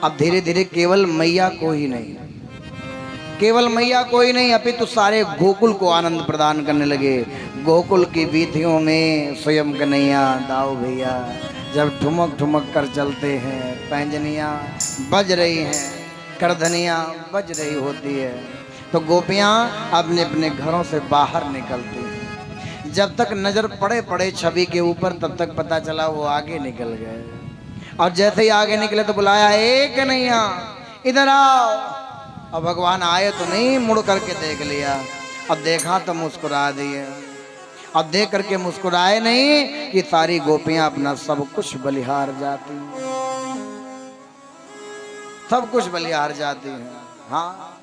अब धीरे धीरे केवल मैया को ही नहीं, केवल मैया को ही नहीं अपितु सारे गोकुल को आनंद प्रदान करने लगे। गोकुल की वीथियों में स्वयं कन्हैया दाऊ भैया जब ठुमक ठुमक कर चलते हैं, पैंजनियाँ बज रही हैं, करधनियाँ बज रही होती है, तो गोपियाँ अपने अपने घरों से बाहर निकलती हैं। जब तक नजर पड़े पड़े छवि के ऊपर तब तक पता चला वो आगे निकल गए। और जैसे ही आगे निकले तो बुलाया, ए कन्हैया इधर आओ। अब भगवान आए तो नहीं, मुड़ करके देख लिया। अब देखा तो मुस्कुरा दिए। अब देख करके मुस्कुराए नहीं कि सारी गोपियां अपना सब कुछ बलिहार जाती हैं, सब कुछ बलिहार जाती हैं। हाँ,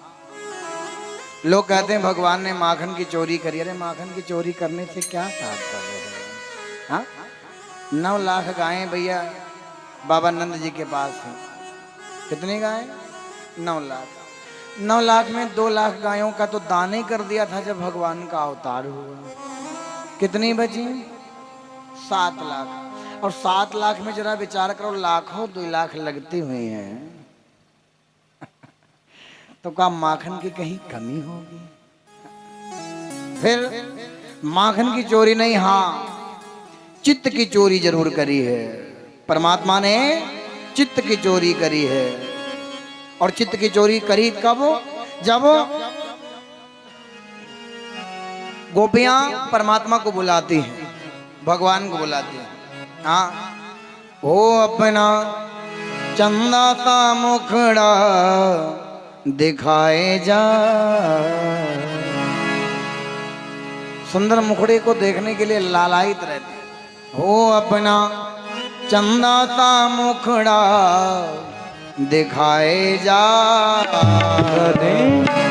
लोग कहते हैं भगवान ने माखन की चोरी करी। अरे माखन की चोरी करने से क्या तात्पर्य है? हाँ, 9 लाख गायें भैया बाबा नंद जी के पास हैं। कितनी गायें? 9 लाख। 9 लाख में 2 लाख गायों का तो दान ही कर दिया था जब भगवान का अवतार हुआ। कितनी बची? 7 लाख। और 7 लाख में जरा विचार करो, लाखों 2 लाख लगती हुई हैं तो क्या माखन की कहीं कमी होगी? फिर माखन की चोरी नहीं, हाँ चित्त की चोरी जरूर करी है। परमात्मा ने चित्त की चोरी करी है। और चित्त की चोरी करी कब? जब गोपियां परमात्मा को बुलाती हैं, भगवान को बुलाती हैं। हाँ, ओ अपना चंदा सा मुखड़ा दिखाए जा। सुंदर मुखड़े को देखने के लिए लालायित रहते। हो अपना चंदा सा मुखड़ा दिखाए जा रे,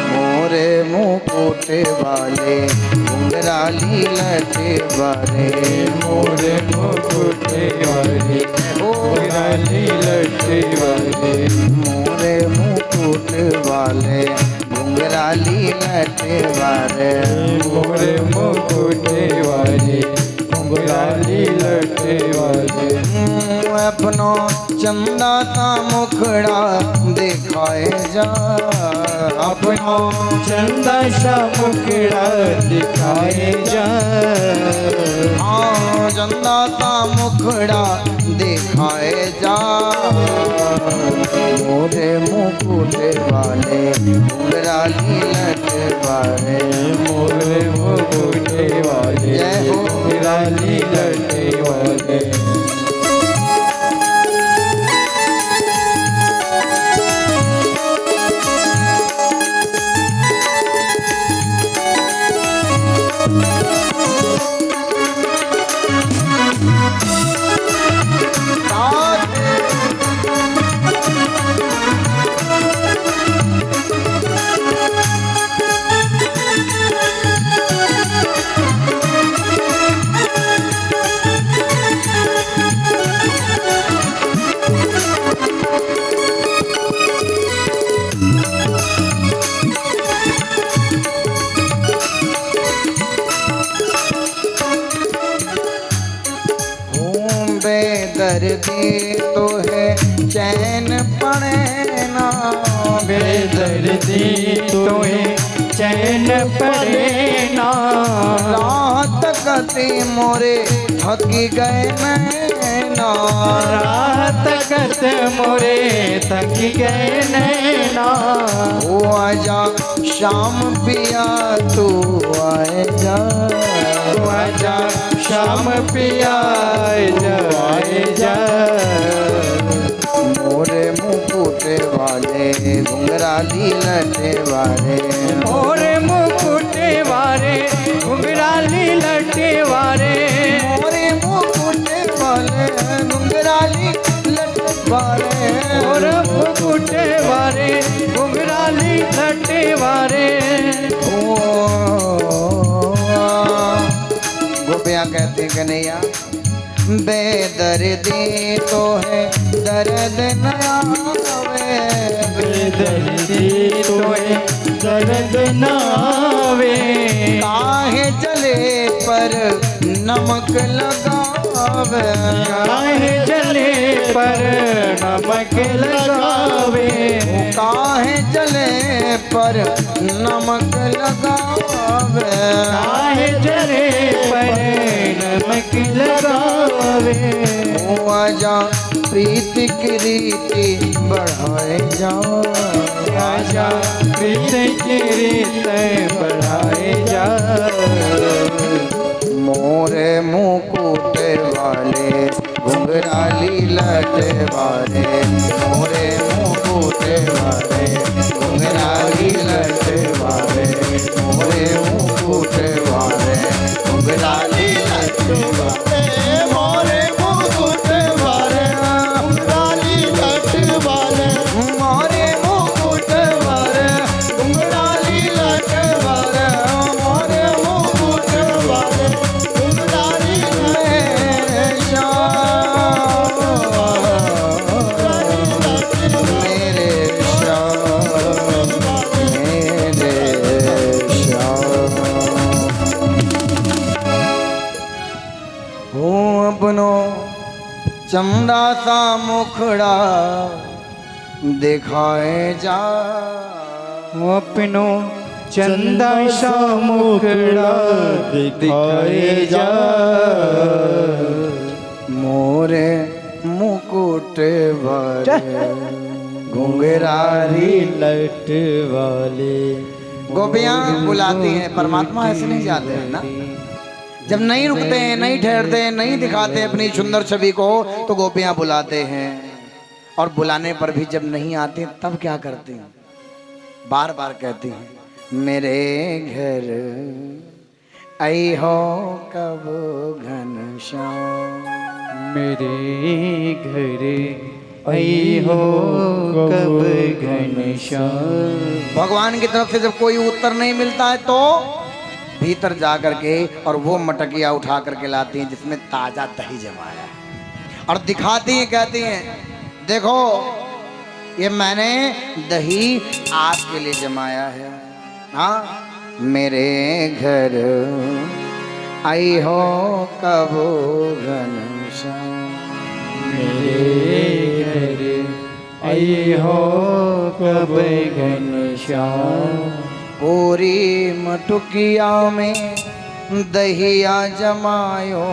मोरे मुकुट वाले घुंघराली लटे वाले, मोरे मुकुट वाले घुंघराली लटे वाले, मोरे मुकुट वाले घुंघराली लटे वाले, मोरे मुकुट वाले घुंघराली लटे वाले। अपनो चंदा सा मुखड़ा दिखाए जा, अपनो चंदा सा मुखड़ा दिखाए जा। हाँ, चंदा सा मुखड़ा दिखाए जा, मोरे मुकुट वाले घुंघराली लटे वाले, मोरे मुकुट वाले घुंघराली लटे वाले। बेदर्दी तो है चैन पड़े ना, बेदर्दी तो है चैन पड़े ना। रात कती मोरे थकी गए नैना, रात कत मोरे थकी गए नैना। ओ आजा शाम पिया तू आए जा, आजा शाम पिया आए जा। मोरे मुकुट वाले घुंघराली लटे वाले, मोरे मुकुट वाले घुंघराली लटे वाले, मोरे मुकुट वाले घुंघराली लटे वाले, मोरे मुकुट वाले घुंघराली लटे वाले। गोपियाँ कहती कन्हैया बेदर्दी तो है दर्द नया वे, बेदर्दी तो है दर्द नावे। काहे जले पर नमक लगावे, लगावे, काहे जले पर नमक लगावे, काहे जले पर नमक लगावे, काहे जले पर नमक लगावे। आजा प्रीति की रीति बढ़ाए जा, आजा प्रीत की रीत बढ़ाए जा। मोरे मुकुट वाले घुंघराली लट वाले, मोरे मुकुट वाले घुंघराली लट वाले, मोरे मुकुट वाले घुंघराली लट वाले, मोरे मुकुट वाले घुंघराली लट वाले, मोरे मुकुट वाले घुंघराली लट वाले, मोरे मुकुट वाले घुंघराली मेरे श्याम, मेरे श्याम, मेरे श्याम। हो अपनो चमड़ा सा मुखड़ा दिखाए जा, अपनो चंदा सा मुखड़ा दिखाए जा। मोरे मुकुट वाले घुंघराली लट वाले। गोपियां बुलाती हैं, परमात्मा ऐसे नहीं जाते हैं ना। जब नहीं रुकते हैं, नहीं ठहरते हैं, नहीं दिखाते हैं अपनी सुंदर छवि को, तो गोपियां बुलाते हैं। और बुलाने पर भी जब नहीं आते तब क्या करती हैं? बार बार कहती हैं, मेरे घर आई हो कब घनश्याम, मेरे घर आई हो कब घनश्याम। भगवान की तरफ से जब कोई उत्तर नहीं मिलता है तो भीतर जा करके और वो मटकिया उठा करके लाती हैं जिसमें ताजा दही जमाया है, और दिखाती हैं, कहती हैं देखो ये मैंने दही आपके लिए जमाया है। हाँ, मेरे घर आई हो कब घनश्याम, मेरे घर आई हो कब घनश्याम। पूरी मटुकिया में दहिया जमायो,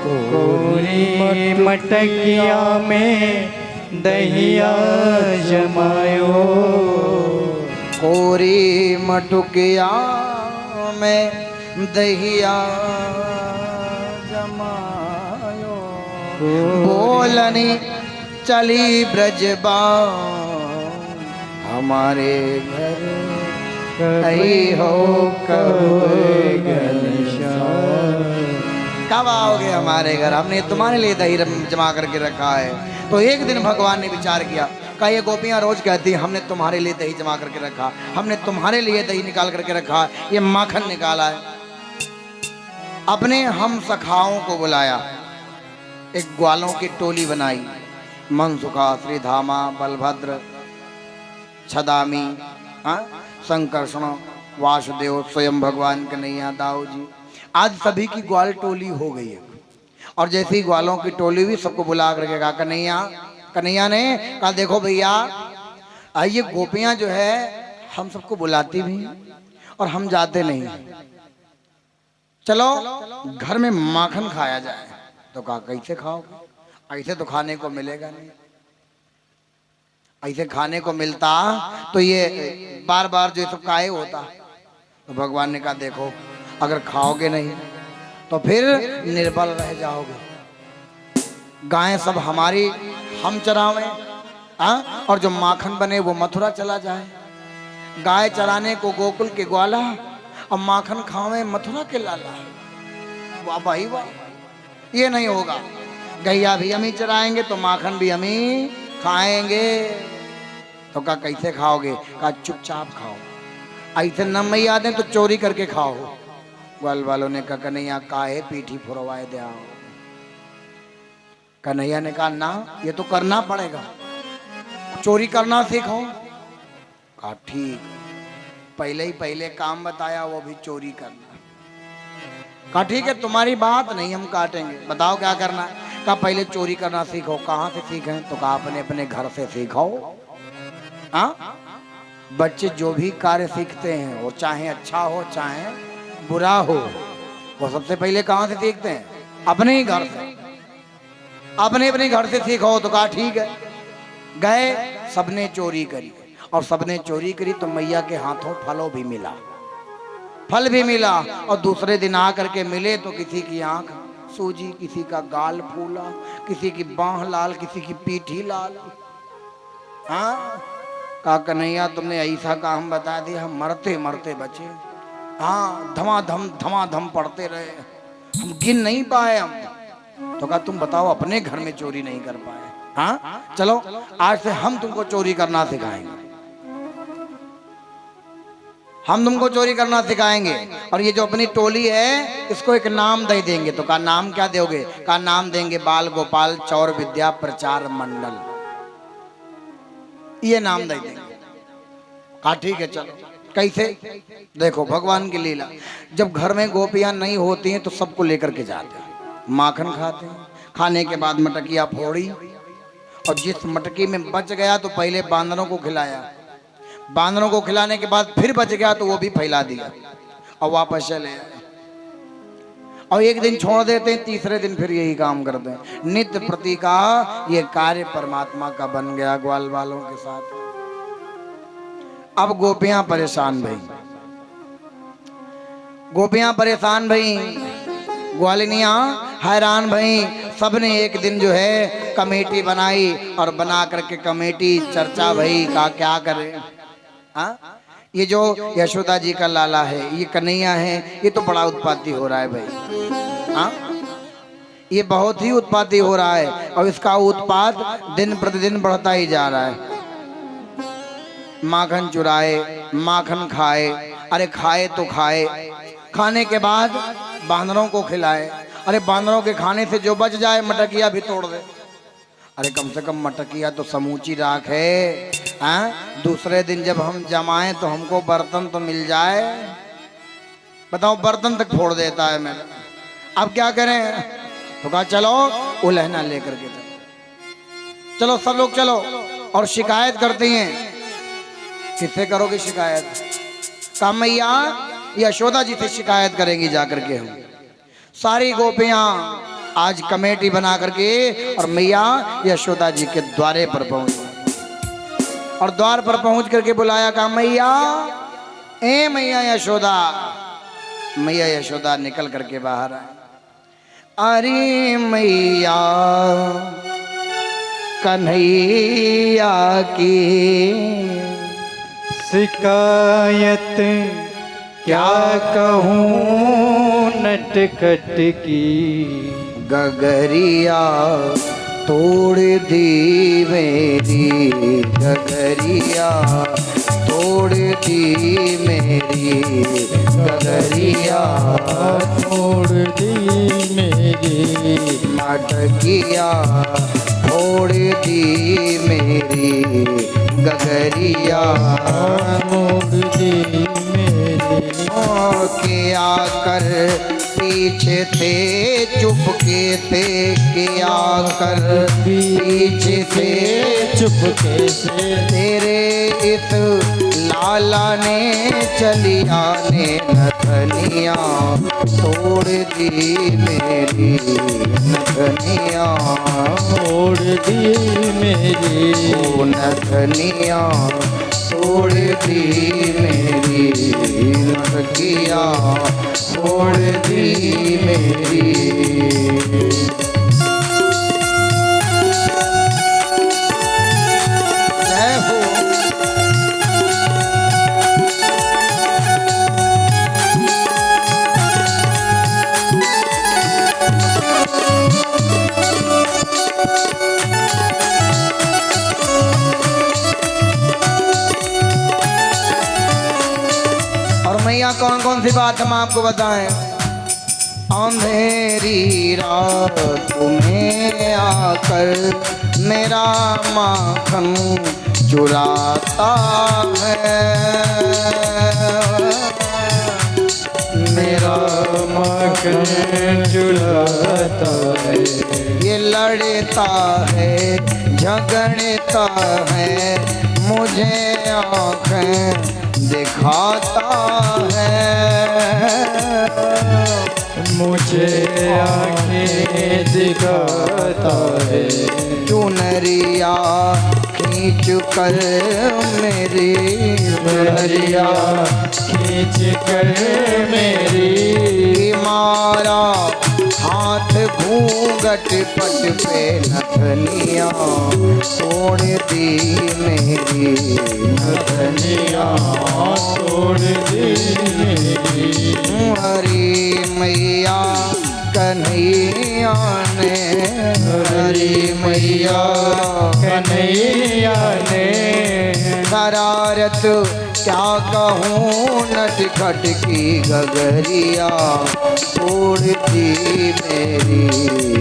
पूरी मटकिया में दहिया जमायो। पूरी मटुकिया में दहिया जमायो, बोलनी चली ब्रजबा हमारे घर आई हो कब घनश्याम। कब आओगे हमारे घर? हमने तुम्हारे लिए दही जमा करके रखा है। तो एक दिन भगवान ने विचार किया, कहा ये गोपियां रोज कहती हैं हमने तुम्हारे लिए दही जमा करके रखा, हमने तुम्हारे लिए दही निकाल करके रखा, ये माखन निकाला है। अपने हम सखाओं को बुलाया, एक ग्वालों की टोली बनाई, मनसुखा, श्रीधामा, बलभद्र, छदामी, संकर्षण, वासुदेव, स्वयं भगवान कन्हैया, दाऊ जी, आज सभी की ग्वाल टोली हो गई है। और जैसे ही ग्वालों की टोली हुई, सबको बुला करके कहा कन्हैया, कन्हैया ने कहा देखो भैया, ये गोपियां जो है हम सबको बुलाती भी और हम जाते नहीं, चलो घर में माखन खाया जाए। तो कहा कैसे खाओगे? ऐसे तो खाने को मिलेगा नहीं, ऐसे खाने को मिलता तो ये बार बार जो सब काहे होता। तो भगवान ने कहा देखो अगर खाओगे नहीं तो फिर निर्बल रह जाओगे। गायें सब हमारी हम चरावें, और जो माखन बने वो मथुरा चला जाए। गाय चराने को गोकुल के ग्वाला और माखन खावे मथुरा के लाला। वाह भाई वाह, ये नहीं होगा। गैया भी हम ही चराएंगे तो माखन भी हम ही खाएंगे। तो कहा कैसे खाओगे? कहा चुपचाप खाओ, ऐसे न मैया दें तो चोरी करके खाओ। ग्वाल वालों ने कहा कन्हैया काहे पीठी फुरवाए दे आओ। कन्हैया ने कहा ना, ये तो करना पड़ेगा, चोरी करना सीखो। कहा ठीक, पहले ही पहले काम बताया, वो भी चोरी करना। कहा ठीक है तुम्हारी बात नहीं हम काटेंगे, बताओ क्या करना है। कहा पहले चोरी करना सीखो। कहाँ से सीखें? तो कहा अपने अपने घर से सीखो। हाँ, बच्चे जो भी कार्य सीखते हैं वो चाहे अच्छा हो चाहे बुरा हो, वो सबसे पहले कहाँ से सीखते हैं? अपने ही घर से, अपने अपने घर से सीखो। तो कहा ठीक है। गए, सबने चोरी करी, और सबने चोरी करी तो मैया के हाथों फलों भी मिला, फल भी मिला। और दूसरे दिन आकर के मिले तो किसी की आंख सूजी, किसी का गाल फूला, किसी की बाह लाल, किसी की पीठी लाल। हाँ, कहा कन्हैया तुमने ऐसा काम बता दिया, हम मरते मरते बचे। हाँ, धमाधम पढ़ते रहे, हम गिन नहीं पाए हम। तो कहा तुम बताओ अपने घर में चोरी नहीं कर पाए? हाँ चलो आज से हम तुमको चोरी करना सिखाएंगे, हम तुमको चोरी करना सिखाएंगे। और ये जो अपनी टोली है इसको एक नाम दे देंगे। तो कहा नाम क्या दोगे? कहा नाम देंगे बाल गोपाल चौर विद्या प्रचार मंडल, ये नाम दे देंगे। कहा ठीक है चलो। कैसे? देखो भगवान की लीला, जब घर में गोपियां नहीं होती हैं तो सबको लेकर के जाते हैं, माखन खाते हैं, खाने के बाद मटकिया फोड़ी, और जिस मटकी में बच गया तो पहले बांदरों को खिलाया, बांदरों को खिलाने के बाद फिर बच गया तो वो भी फैला दिया और वापस चले आए। और एक दिन छोड़ देते हैं, तीसरे दिन फिर यही काम करते हैं। नित्य प्रति का ये कार्य परमात्मा का बन गया ग्वाल वालों के साथ। अब गोपियां परेशान भई, गोपियां परेशान भई, ग्वालिनियां हैरान भई। सबने एक दिन जो है कमेटी बनाई, और बना करके कमेटी चर्चा भई का क्या करें। हाँ, ये जो यशोदा जी का लाला है, ये कन्हैया है, ये तो बड़ा उत्पाती हो रहा है भाई। हाँ, ये बहुत ही उत्पाती हो रहा है, और इसका उत्पात दिन प्रतिदिन बढ़ता ही जा रहा है। माखन चुराए, माखन खाए, अरे खाए तो खाए, खाने के बाद बांदरों को खिलाए, अरे बांदरों के खाने से जो बच जाए मटकिया भी तोड़ दे। अरे कम से कम मटकिया तो समूची राख है। हाँ, दूसरे दिन जब हम जमाएं तो हमको बर्तन तो मिल जाए। बताओ, बर्तन तक फोड़ देता है मेरा, अब क्या करें? तो कहा चलो उलहना लेकर के चलो, चलो सब लोग चलो, और शिकायत करती हैं। किससे करोगे शिकायत? कहा मैया यशोदा जी से शिकायत करेंगी जाकर के हम। सारी गोपियां आज कमेटी बना करके और मैया यशोदा जी के द्वारे पर पहुंची, और द्वार पर पहुंच करके बुलाया, कहा मैया, ए मैया यशोदा। मैया यशोदा निकल करके बाहर आए। अरे मैया कन्हैया की शिकायत क्या कहूँ नटखट की, गगरिया तोड़ दी मेरी, गगरिया तोड़ दी मेरी, गगरिया तोड़ दी मेरी, मटकिया तोड़ दी मेरी, गगरिया तोड़ दी मेरी। क्या कर पीछे से चुपके से, क्या कर पीछे से चुपके से, तेरे इस लाला ने चलिया ने नथनिया तोड़ दी मेरी, नथनिया तोड़ दी मेरी, ओ नथनिया तोड़ दी मेरी, नथनिया तोड़ दी मेरी। जय हो। कौन कौन सी बात हम आपको बताएं। अंधेरी रात में आकर मेरा माखन चुराता है, मेरा माखन चुराता है। ये लड़ता है झगड़ता है मुझे आँखें दिखाता है। मुझे आँखें दिखाता है। चुनरिया खींच कर मेरी चुनरिया खींच कर मेरी मारा हाथ घूंघट पट पे नथनिया तोड़ दी मेरी नथनिया तोड़ दी मेरी। हरी मैया कन्हैया ने हरी मैया कन्हैया ने शरारत क्या कहूँ नटखट की गगरिया तोड़ दी मेरी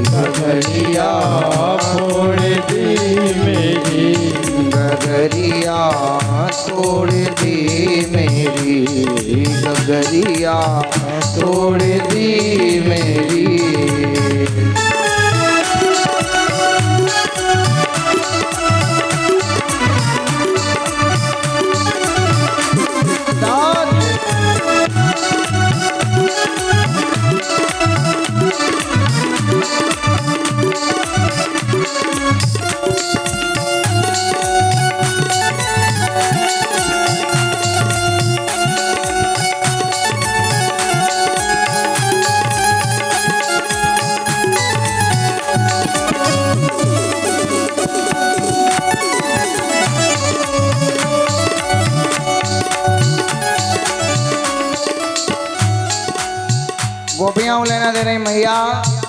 गगरिया फोड़ दी मेरी। गगरिया तोड़ दी मेरी गगरिया तोड़ दी मेरी। गोपियाँ लेना दे रही मैया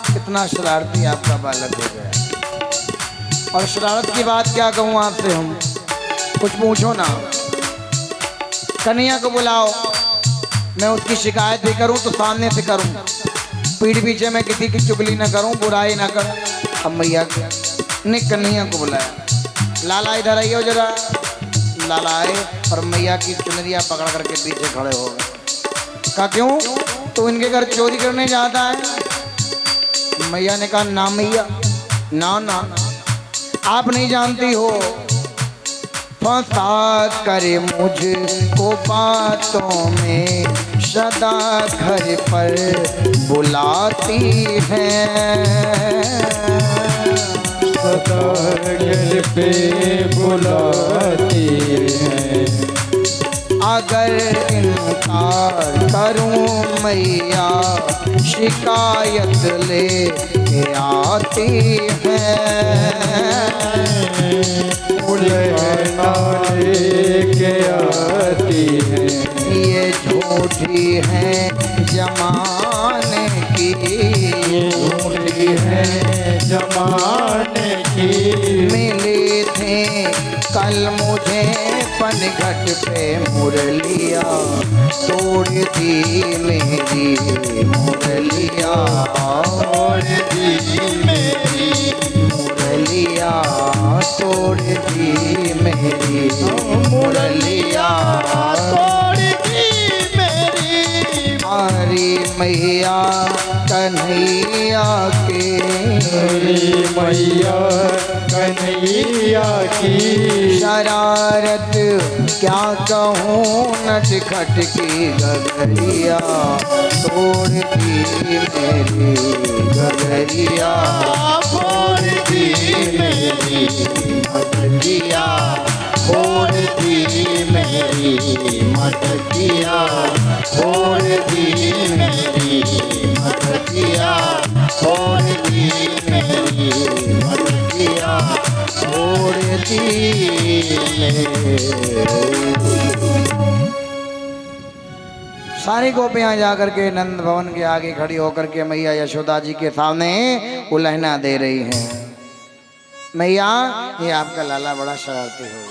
कितना शरारती आपका बालक हो गया। और शरारत की बात क्या कहूँ आपसे, हम कुछ पूछो ना। कन्हैया को बुलाओ, मैं उसकी शिकायत भी करूँ तो सामने से करूँ, पीठ पीछे में किसी की चुगली ना करूँ, बुराई ना करूँ। अब मैया ने कन्हैया को बुलाया, लाला इधर आइयो जरा। लाला आए और मैया की चुनरिया पकड़ करके पीछे खड़े हो गए। कहा क्यों, तो इनके घर चोरी करने जाता है। मैया ने कहा ना मैया, ना ना, आप नहीं जानती हो, फंसा करे मुझको बातों में सदा घर पर बुलाती है। सदा घर पे बुलाती है। अगर इनकार करूं मैया शिकायत ले के आती है। बुलाना लेके आती है। ये झूठी है जमाने की, ये झूठी है जमाने की। मिली थी कल मुझे पनघट पे मुरलिया तोड़ दी मेरी मुरलिया तोड़ दी मेरी मुरलिया तोड़ दी मेरी मुरलिया तोड़ दी मेरी। हरी मैया कन्हैया के हरी मैया कन्हैया की। शरारत क्या कहूँ नटखट की गगरिया तोड़ दी मेरी गगरिया फोड़ दी मेरी मटकिया तोड़ दी मेरी मटकिया तोड़ दी मेरी मटकिया तोड़ दी मेरी मटकिया तोड़ दी सारी गोपियां जाकर के नंद भवन के आगे खड़ी होकर के मैया यशोदा जी के सामने उलहना दे रही हैं। मैया ये आपका लाला बड़ा शरारती हो गया।